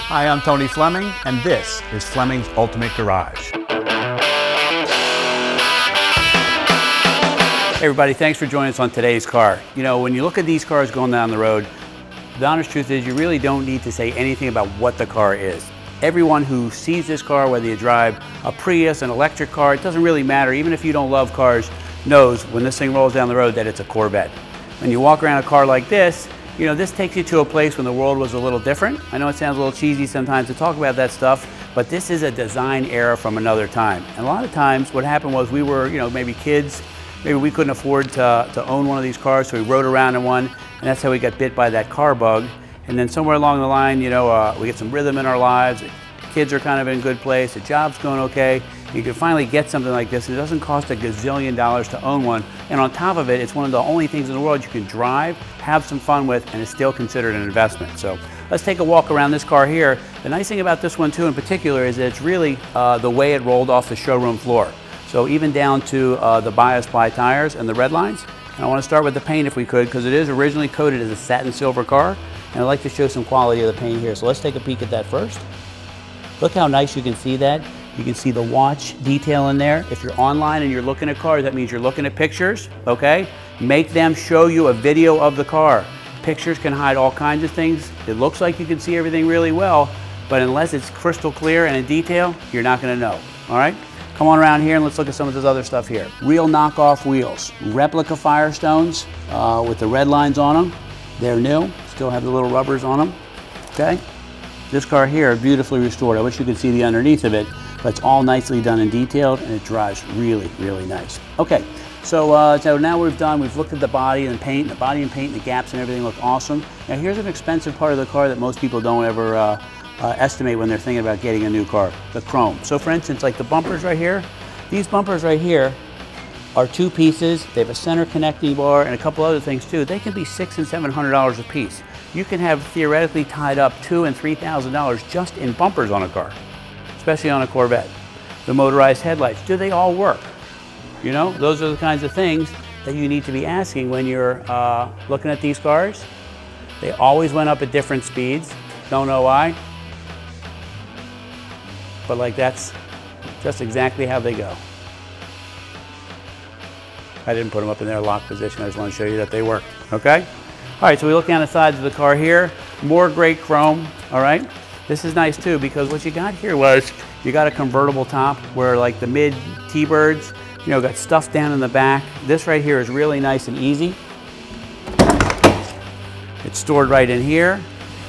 Hi, I'm Tony Fleming, and this is Fleming's Ultimate Garage. Hey everybody, thanks for joining us on today's car. You know, when you look at these cars going down the road, the honest truth is you really don't need to say anything about what the car is. Everyone who sees this car, whether you drive a Prius, an electric car, it doesn't really matter. Even if you don't love cars, knows when this thing rolls down the road that it's a Corvette. When you walk around a car like this, you know, this takes you to a place when the world was a little different. I know it sounds a little cheesy sometimes to talk about that stuff, but this is a design era from another time. And a lot of times what happened was we were, you know, maybe kids, maybe we couldn't afford to own one of these cars, so we rode around in one, and that's how we got bit by that car bug. And then somewhere along the line, you know, we get some rhythm in our lives, kids are kind of in a good place, the job's going okay, you can finally get something like this, and it doesn't cost a gazillion dollars to own one. And on top of it, it's one of the only things in the world you can drive, have some fun with, and it's still considered an investment. So let's take a walk around this car here. The nice thing about this one too in particular is that it's really the way it rolled off the showroom floor. So even down to the bias ply tires and the red lines. And I want to start with the paint if we could, because it is originally coated as a satin silver car. And I'd like to show some quality of the paint here. So let's take a peek at that first. Look how nice you can see that. You can see the watch detail in there. If you're online and you're looking at cars, that means you're looking at pictures, okay? Make them show you a video of the car. Pictures can hide all kinds of things. It looks like you can see everything really well, but unless it's crystal clear and in detail, you're not gonna know, all right? Come on around here and let's look at some of this other stuff here. Real knockoff wheels, replica Firestones with the red lines on them. They're new, still have the little rubbers on them, okay? This car here, beautifully restored. I wish you could see the underneath of it, but it's all nicely done and detailed, and it drives really, really nice. Okay, so now we've looked at the body and paint. The body and paint, the gaps and everything look awesome. Now here's an expensive part of the car that most people don't ever estimate when they're thinking about getting a new car, the chrome. So for instance, like the bumpers right here, these bumpers right here are two pieces. They have a center connecting bar and a couple other things too. They can be $600 and $700 a piece. You can have theoretically tied up $2,000 and $3,000 just in bumpers on a car, especially on a Corvette. The motorized headlights, do they all work? You know, those are the kinds of things that you need to be asking when you're looking at these cars. They always went up at different speeds. Don't know why, but like that's just exactly how they go. I didn't put them up in their lock position. I just want to show you that they work, okay? All right, so we look down the sides of the car here. More great chrome, all right? This is nice too, because what you got here was, you got a convertible top where like the mid T-Birds, you know, got stuff down in the back. This right here is really nice and easy. It's stored right in here.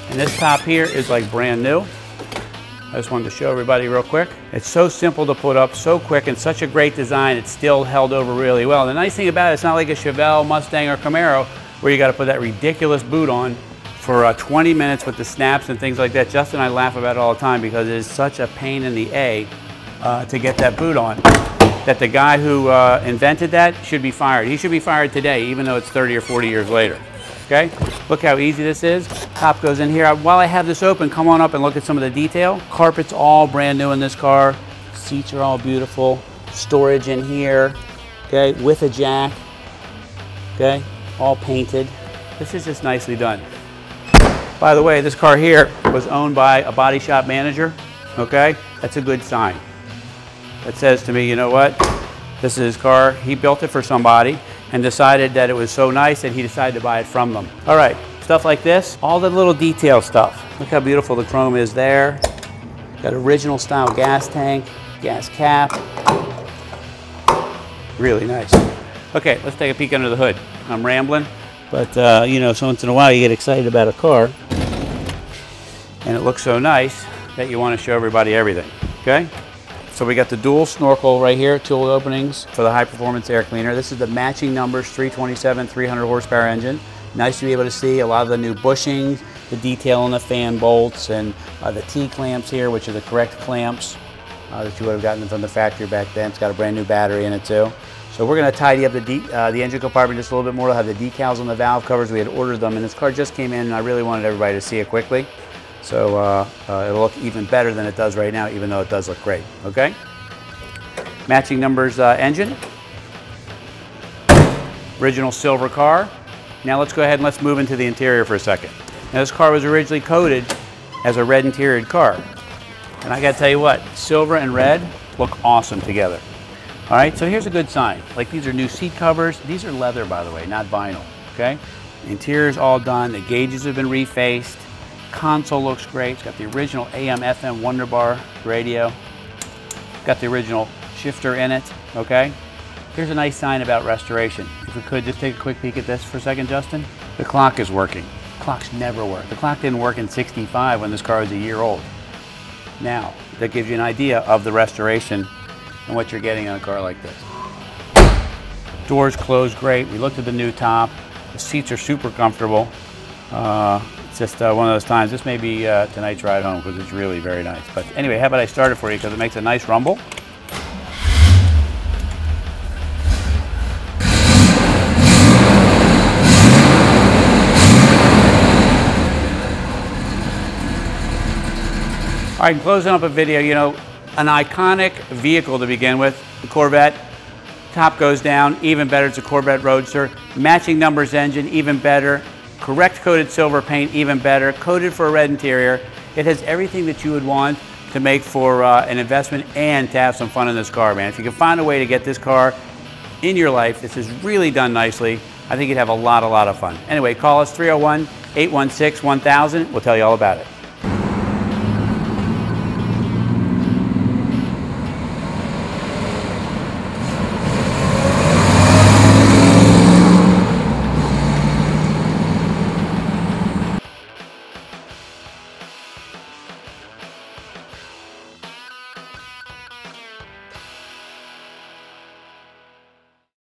And this top here is like brand new. I just wanted to show everybody real quick. It's so simple to put up, so quick, and such a great design. It's still held over really well. And the nice thing about it, it's not like a Chevelle, Mustang, or Camaro, where you got to put that ridiculous boot on for 20 minutes with the snaps and things like that. Justin and I laugh about it all the time because it is such a pain in the A to get that boot on, that the guy who invented that should be fired. He should be fired today, even though it's 30 or 40 years later. Okay, look how easy this is. Top goes in here. While I have this open, come on up and look at some of the detail. Carpet's all brand new in this car. Seats are all beautiful. Storage in here, okay, with a jack, okay, all painted. This is just nicely done. By the way, this car here was owned by a body shop manager, okay? That's a good sign. That says to me, you know what? This is his car. He built it for somebody and decided that it was so nice that he decided to buy it from them. All right, stuff like this, all the little detail stuff. Look how beautiful the chrome is there. Got original style gas tank, gas cap. Really nice. Okay, let's take a peek under the hood. I'm rambling, but you know, so once in a while you get excited about a car and it looks so nice that you want to show everybody everything, okay? So we got the dual snorkel right here, tool openings for the high performance air cleaner. This is the matching numbers, 327, 300 horsepower engine. Nice to be able to see a lot of the new bushings, the detail on the fan bolts, and the T-clamps here, which are the correct clamps that you would have gotten from the factory back then. It's got a brand new battery in it too. So we're going to tidy up the engine compartment just a little bit more. We'll have the decals on the valve covers. We had ordered them, and this car just came in, and I really wanted everybody to see it quickly. So it'll look even better than it does right now, even though it does look great, okay? Matching numbers engine. Original silver car. Now let's go ahead and let's move into the interior for a second. Now this car was originally coated as a red interior car. And I gotta tell you what, silver and red look awesome together. All right, so here's a good sign. Like, these are new seat covers. These are leather, by the way, not vinyl, okay? The interior's all done. The gauges have been refaced. Console looks great. It's got the original AM/FM Wonderbar radio. Got the original shifter in it, okay? Here's a nice sign about restoration. If we could just take a quick peek at this for a second, Justin. The clock is working. Clocks never work. The clock didn't work in '65 when this car was a year old. Now, that gives you an idea of the restoration and what you're getting on a car like this. Doors close great. We looked at the new top. The seats are super comfortable. It's just one of those times. This may be tonight's ride home because it's really very nice. But anyway, how about I start it for you because it makes a nice rumble. All right, closing up a video, you know, an iconic vehicle to begin with, the Corvette. Top goes down, even better, it's a Corvette Roadster. Matching numbers engine, even better. Correct coated silver paint, even better. Coated for a red interior. It has everything that you would want to make for an investment and to have some fun in this car, man. If you can find a way to get this car in your life, this is really done nicely. I think you'd have a lot of fun. Anyway, call us 301-816-1000. We'll tell you all about it.